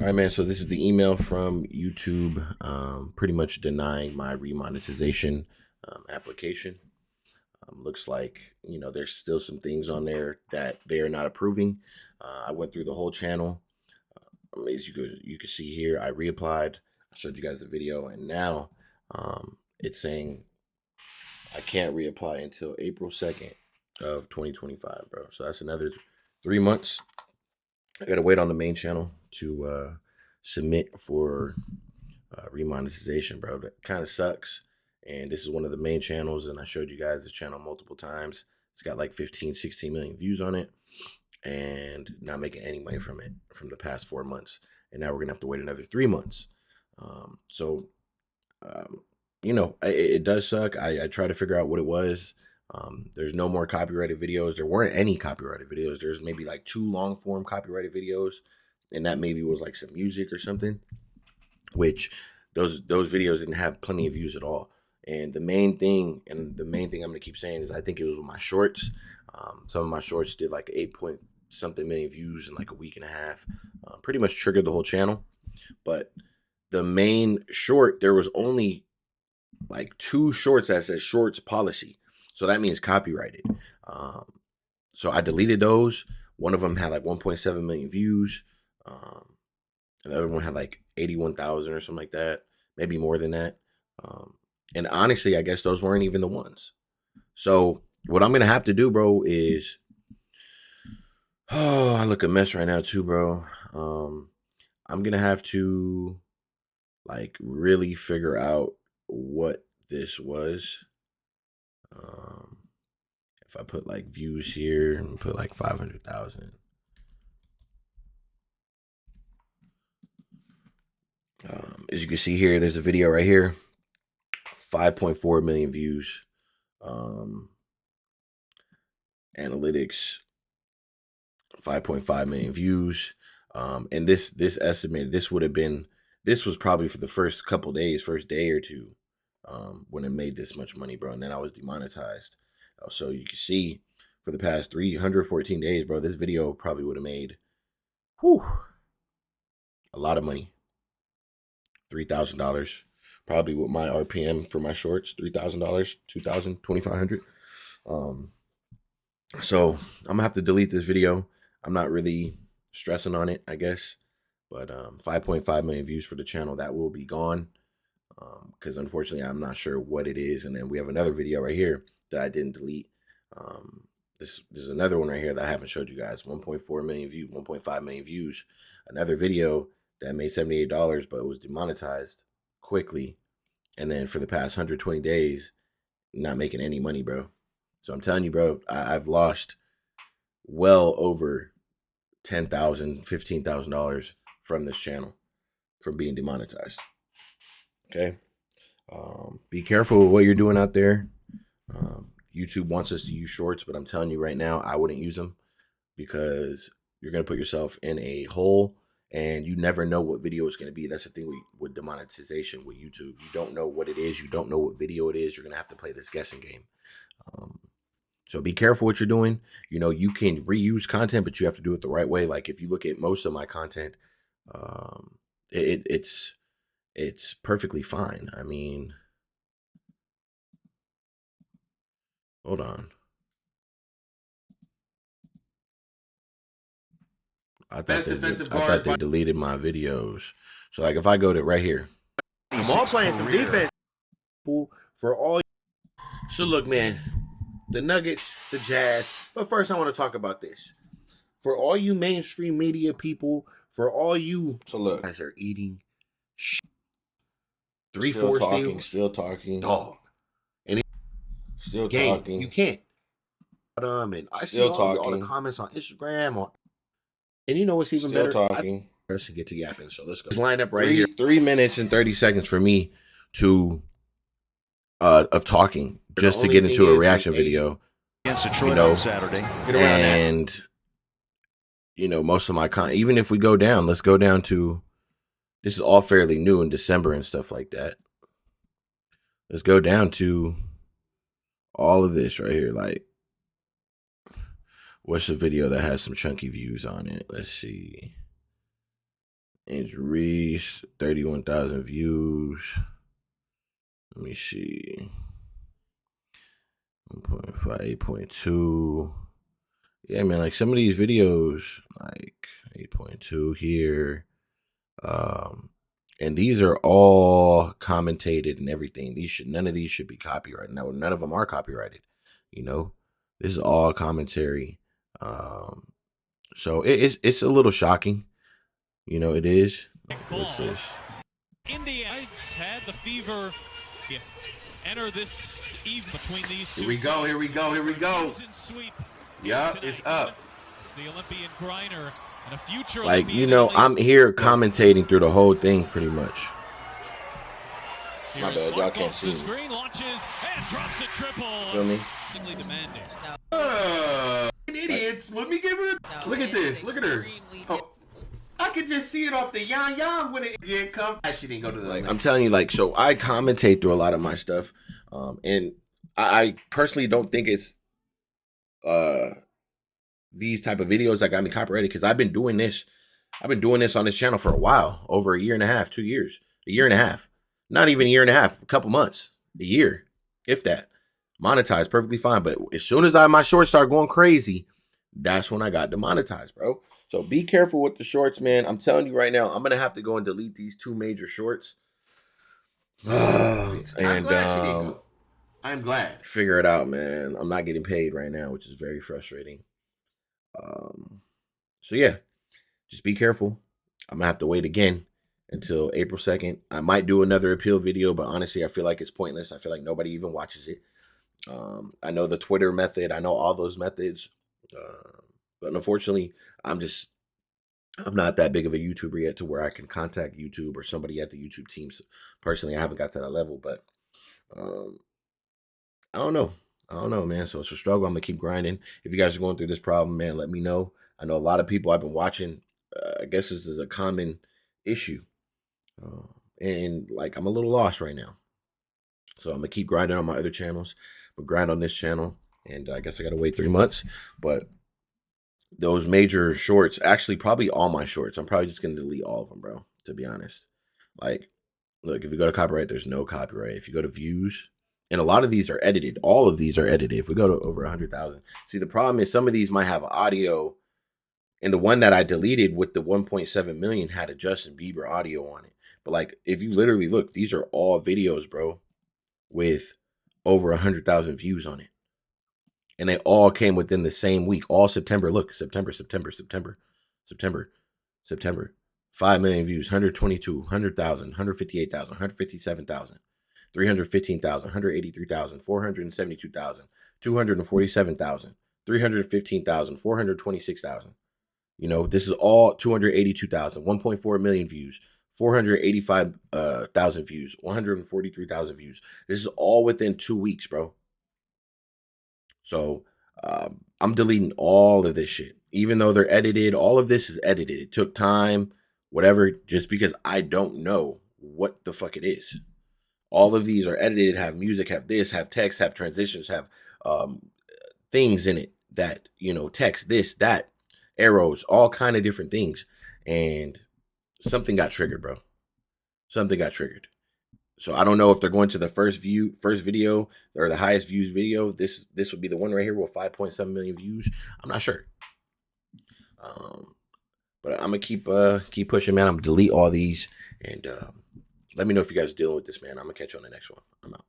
All right, man. So this is the email from YouTube, pretty much denying my remonetization application. Looks like, there's still some things on there that they are not approving. I went through the whole channel. As you can see here, I reapplied. I showed you guys the video, and now it's saying I can't reapply until April 2nd of 2025, bro. So that's another 3 months. I gotta wait on the main channel to submit for remonetization, bro. That kind of sucks. And this is one of the main channels, and I showed you guys the channel multiple times. It's got like 15, 16 million views on it, and not making any money from it from the past 4 months. And now we're gonna have to wait another 3 months. It does suck. I try to figure out what it was. There's no more copyrighted videos. There weren't any copyrighted videos. There's maybe like 2 long form copyrighted videos, and that maybe was like some music or something, which those videos didn't have plenty of views at all. And the main thing I'm gonna keep saying is I think it was with my shorts. Some of my shorts did like 8 point something million views in like a week and a half. Pretty much triggered the whole channel. But the main short, there was only like 2 shorts that said shorts policy. So that means copyrighted. So I deleted those. One of them had like 1.7 million views. And the other one had like 81,000 or something like that. Maybe more than that. And honestly, I guess those weren't even the ones. So what I'm going to have to do, bro, is... Oh, I look a mess right now too, bro. I'm going to have to like really figure out what this was. If I put like views here and put like 500,000. As you can see here, there's a video right here, 5.4 million views. Analytics, 5.5 million views. And this estimated, this was probably for the first couple days, first day or two, when it made this much money, bro. And then I was demonetized. So you can see for the past 314 days, bro, this video probably would have made a lot of money. $3,000, probably with my RPM for my shorts, $3,000, $2,000, $2,500. So I'm gonna have to delete this video. I'm not really stressing on it, I guess. But 5.5 million views for the channel, that will be gone. Because unfortunately, I'm not sure what it is. And then we have another video right here that I didn't delete. There's another one right here that I haven't showed you guys. 1.4 million views, 1.5 million views. Another video that made $78, but it was demonetized quickly. And then for the past 120 days, not making any money, bro. So I'm telling you, bro, I've lost well over $10,000, $15,000 from this channel from being demonetized. Okay. Be careful with what you're doing out there. YouTube wants us to use shorts, but I'm telling you right now, I wouldn't use them because you're going to put yourself in a hole and you never know what video is going to be. That's the thing with demonetization with YouTube. You don't know what it is. You don't know what video it is. You're going to have to play this guessing game. So be careful what you're doing. You can reuse content, but you have to do it the right way. Like if you look at most of my content, it's perfectly fine. I mean, hold on. I thought they deleted my videos. So like if I go to right here, Jamal playing some defense for all. So look, man, the Nuggets, the Jazz. But first, I want to talk about this. For all you mainstream media people, for all you, so look, guys are eating 3-4 steals, still talking, dog, and still talking. You can't. And I see all the comments on Instagram, and you know what's even better? Talking. Let's get to yapping. So let's go. Let's line up right here. 3 minutes and 30 seconds for me to of talking just to get into a reaction video. Against Detroit on Saturday. And most of my content, even if we go down, let's go down to, this is all fairly new in December and stuff like that. Let's go down to all of this right here. Like, what's the video that has some chunky views on it? Let's see. It's reached 31,000 views. Let me see. 1.5, 8.2. Yeah, man, like some of these videos, like 8.2 here. And these are all commentated and everything. None of these should be copyrighted. No, none of them are copyrighted. You know, this is all commentary. So it's a little shocking. You know, it is. What's this? India had the fever enter this eve between these two. Here we go, here we go, here we go. Yup, it's up. It's the Olympian Griner and a future Like, Olympian you know, athlete. I'm here commentating through the whole thing pretty much. My bad, y'all can't see me. Screen launches and drops a triple. Feel me? Demanding. Idiots. Let me give her. Look at this. Look at her. Oh, I could just see it off the yon when it get come. She didn't go to the. Like, I'm telling you, like, so I commentate through a lot of my stuff, and I personally don't think it's these type of videos that got me copyrighted, because I've been doing this on this channel for a while, over a year and a half, 2 years, a year and a half, not even a year and a half, a couple months, a year, if that. Monetized perfectly fine, but as soon as my shorts start going crazy, that's when I got demonetized, bro. So be careful with the shorts, man. I'm telling you right now, I'm gonna have to go and delete these 2 major shorts. I'm glad she didn't go. I'm glad. Figure it out, man. I'm not getting paid right now, which is very frustrating. So yeah, just be careful. I'm gonna have to wait again until April 2nd. I might do another appeal video, but honestly, I feel like it's pointless. I feel like nobody even watches it. I know the Twitter method. I know all those methods. But unfortunately, I'm not that big of a YouTuber yet to where I can contact YouTube or somebody at the YouTube team. So personally, I haven't got to that level, but I don't know, man. So it's a struggle. I'm gonna keep grinding. If you guys are going through this problem, man, let me know. I know a lot of people I've been watching. I guess this is a common issue, and like I'm a little lost right now. So I'm gonna keep grinding on my other channels. I'm gonna grind on this channel, and I guess I gotta wait 3 months. But those major shorts, actually probably all my shorts, I'm probably just gonna delete all of them, bro, to be honest. Like, look, if you go to copyright, there's no copyright. If you go to views, and a lot of these are edited, all of these are edited. If we go to over 100,000, see, the problem is some of these might have audio, and the one that I deleted with the 1.7 million had a Justin Bieber audio on it. But like, if you literally look, these are all videos, bro, with over 100,000 views on it. And they all came within the same week, all September. Look, September. 5 million views, 122, 100,000, 158,000, 157,000, 315,000, 183,000, 472,000, 247,000, 315,000, 426,000. You know, this is all 282,000, 1.4 million views, 485,000 views, 143,000 views. This is all within 2 weeks, bro. So I'm deleting all of this shit, even though they're edited. All of this is edited. It took time, whatever, just because I don't know what the fuck it is. All of these are edited, have music, have this, have text, have transitions, have things in it that, you know, text, this, that, arrows, all kind of different things. And something got triggered, bro. Something got triggered. So I don't know if they're going to the first video or the highest views video. This would be the one right here with 5.7 million views. I'm not sure. But I'm gonna keep pushing, man. I'm gonna delete all these, and let me know if you guys are dealing with this, man. I'm gonna catch you on the next one. I'm out.